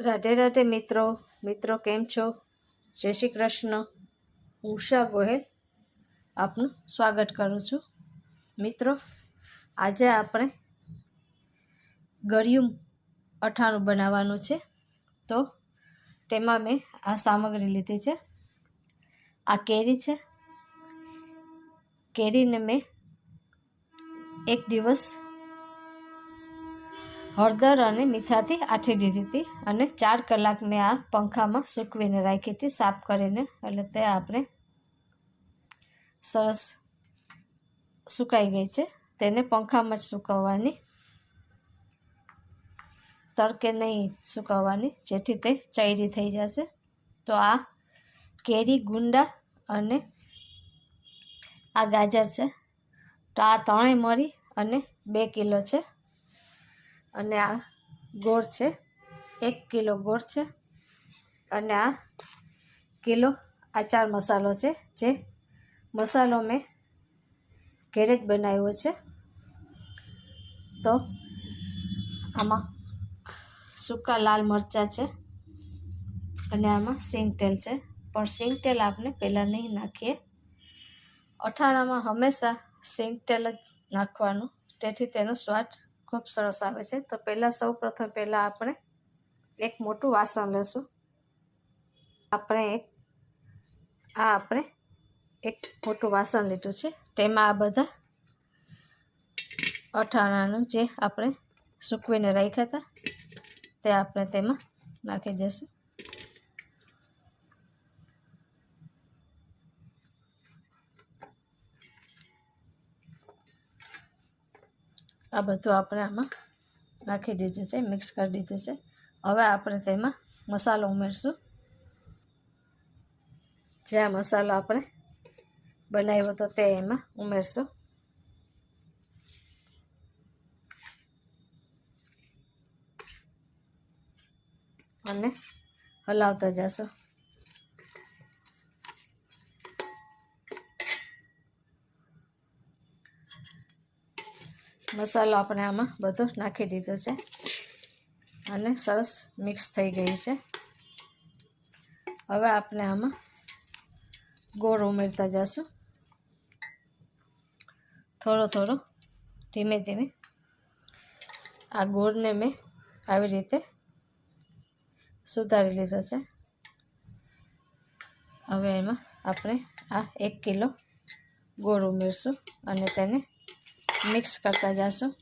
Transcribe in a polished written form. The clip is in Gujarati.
રાધે રાધે મિત્રો કેમ છો? જય શ્રી કૃષ્ણ. ઉષા ગોહેલ આપનું સ્વાગત કરું છું. મિત્રો, આજે આપણે ગળ્યું અઠાણું બનાવવાનું છે. તો તેમાં મેં આ સામગ્રી લીધી છે. આ કેરી છે. કેરીને મેં એક દિવસ હળદર અને મીઠાથી આથી દીધી હતી અને 4 કલાક મેં આ પંખામાં સૂકવીને રાખી હતી, સાફ કરીને. એટલે તે આપણે સરસ સુકાઈ ગઈ છે. તેને પંખામાં જ સુકવવાની, તડકે નહીં સુકવવાની, જેથી તે ચૈરી થઈ જશે. તો આ કેરી, ગુંદા અને આ ગાજર છે. તો આ ત્રણેય મળી અને 2 કિલો છે. અને આ ગોળ છે, 1 કિલો ગોળ છે. અને આ કિલો આચાર મસાલો છે, જે મસાલો મેં ઘરે જ બનાવ્યો છે. તો આમાં સૂકા લાલ મરચાં છે અને આમાં સિંગ તેલ છે. પણ સિંગ તેલ આપણે પહેલાં નહીં નાખીએ. અથાણામાં હંમેશા સિંગ તેલ જ નાખવાનું, તેથી તેનો સ્વાદ ખૂબ સરસ આવે છે. તો સૌપ્રથમ આપણે એક મોટું વાસણ લેશું. આપણે એક મોટું વાસણ લીધું છે. તેમાં આ બધા અથાણાનું જે આપણે સૂકવીને રાખ્યા હતા તે આપણે તેમાં નાખી દઈશું. આ બધું આપણે આમાં નાખી દીધું છે, મિક્સ કરી દીધું છે. હવે આપણે તેમાં મસાલો ઉમેરશું. જે આ મસાલો આપણે બનાવ્યો હતો તે એમાં ઉમેરશું. અને હલાવતા જશું. મસાલો આપણે આમાં બધો નાખી દીધો છે અને સરસ મિક્સ થઈ ગઈ છે. હવે આપણે આમાં ગોળ ઉમેરતા જશું, થોડો ધીમે ધીમે. આ ગોળને મેં આવી રીતે સુધારી લીધો છે. હવે એમાં આપણે આ 1 કિલો ગોળ ઉમેરશું અને તેને મિક્સ કરતા જશું.